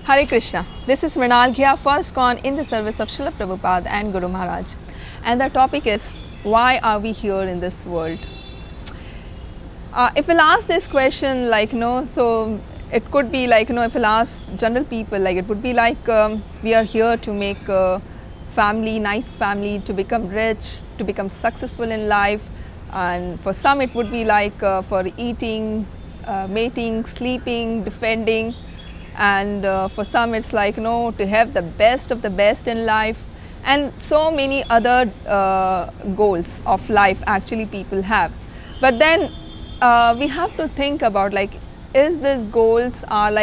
Hare Krishna. This is Mrinal Ghiya, first gone in the service of Srila Prabhupada and Guru Maharaj. And the topic is, why are we here in this world? If we'll ask this question, so it could be if we'll ask general people, it would be we are here to make a family, nice family, to become rich, to become successful in life. And for some it would be for eating, mating, sleeping, defending. And for some it's to have the best of the best in life, and so many other goals of life actually people have. But then we have to think about is these goals are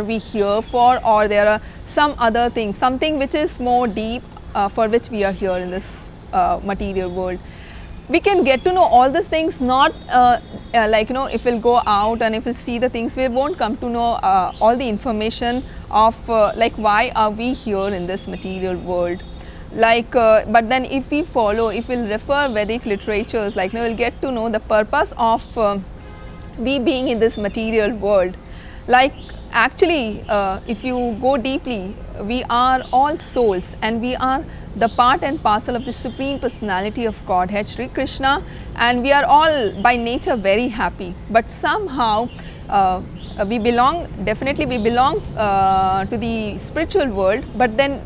we here for, or there are some other things, something which is more deep for which we are here in this material world. We can get to know all these things, not if we'll go out and if we'll see the things, we won't come to know all the information of why are we here in this material world. But then if we follow, if we'll refer Vedic literatures, we'll get to know the purpose of we being in this material world. Actually, if you go deeply, we are all souls, and we are the part and parcel of the Supreme Personality of Godhead, Sri Krishna, and we are all by nature very happy. But somehow we belong to the spiritual world, but then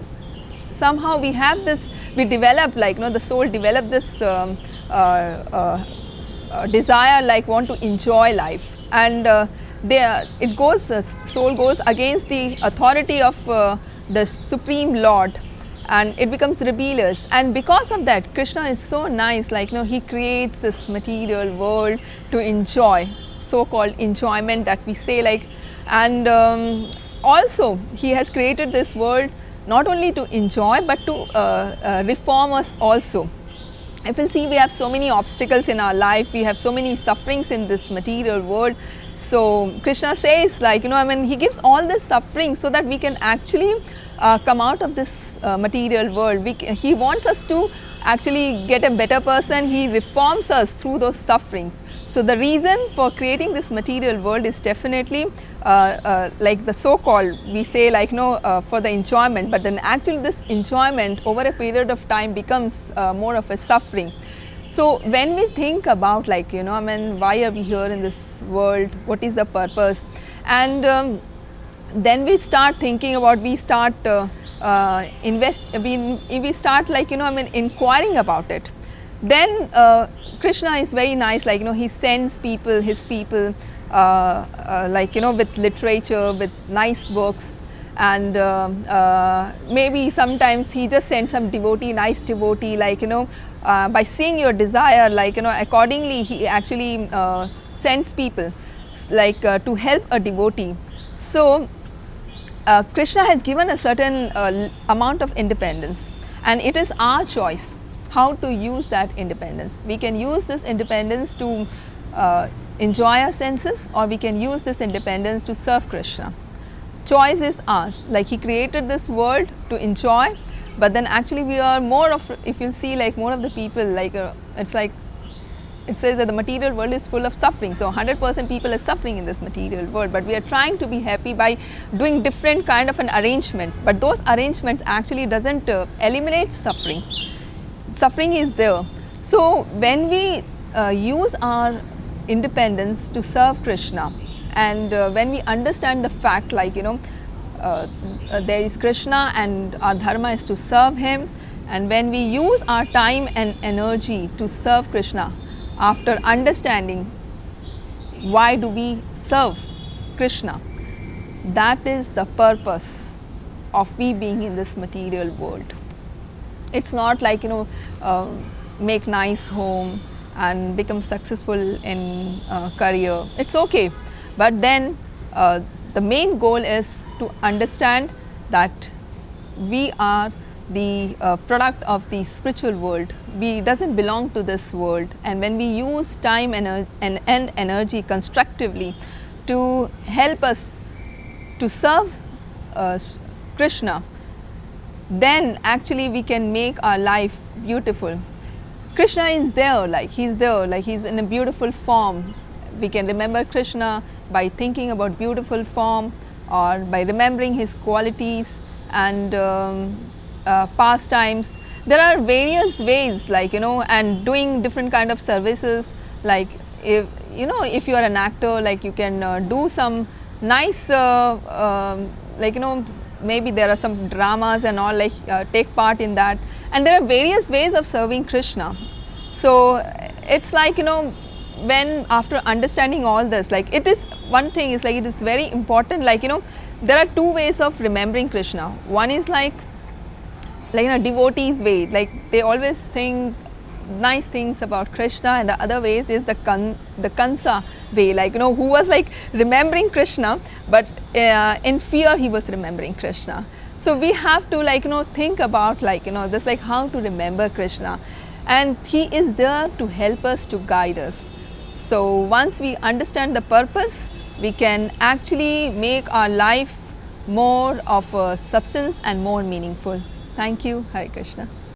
somehow we have this, we develop the soul develop this desire, want to enjoy life, and soul goes against the authority of the Supreme Lord, and it becomes rebellious. And because of that, Krishna is so nice, he creates this material world to enjoy, so-called enjoyment that we say, and also he has created this world not only to enjoy but to reform us also. If we'll see, we have so many obstacles in our life, we have so many sufferings in this material world. So Krishna says, he gives all this suffering so that we can actually come out of this material world. He wants us to actually get a better person. He reforms us through those sufferings. So the reason for creating this material world is definitely the so-called, we say for the enjoyment, but then actually this enjoyment over a period of time becomes more of a suffering. So when we think about why are we here in this world, what is the purpose, and then we start thinking about, we start inquiring about it. Then Krishna is very nice, he sends people, his people, with literature, with nice books, and maybe sometimes he just sends some devotee, nice devotee, by seeing your desire, accordingly he actually sends people to help a devotee. So Krishna has given a certain amount of independence, and it is our choice how to use that independence. We can use this independence to enjoy our senses, or we can use this independence to serve Krishna. Choice is ours. He created this world to enjoy, but then actually we are more of, if you'll see, more of the people, it says that the material world is full of suffering. So 100% people are suffering in this material world, but we are trying to be happy by doing different kind of an arrangement. But those arrangements actually doesn't eliminate suffering. Suffering is there. So when we use our independence to serve Krishna, and when we understand the fact there is Krishna and our dharma is to serve him, and when we use our time and energy to serve Krishna, after understanding why do we serve Krishna, that is the purpose of we being in this material world. It's not make nice home and become successful in career. It's okay, but then the main goal is to understand that we are the product of the spiritual world. We doesn't belong to this world, and when we use time and energy constructively to help us to serve Krishna, then actually we can make our life beautiful. Krishna is there, he's there, he's in a beautiful form. We can remember Krishna by thinking about beautiful form or by remembering his qualities and pastimes. There are various ways, like, and doing different kind of services, like if if you are an actor, like you can do some nice like maybe there are some dramas and all, like take part in that, and there are various ways of serving Krishna. So it's like, when after understanding all this, like it is one thing is like it is very important, like there are two ways of remembering Krishna. One is like devotees way, like they always think nice things about Krishna, and the other ways is the Kansa way, like who was like remembering Krishna, but in fear he was remembering Krishna. So we have to like think about like this, like how to remember Krishna, and he is there to help us, to guide us. So once we understand the purpose, we can actually make our life more of a substance and more meaningful. Thank you. Hare Krishna.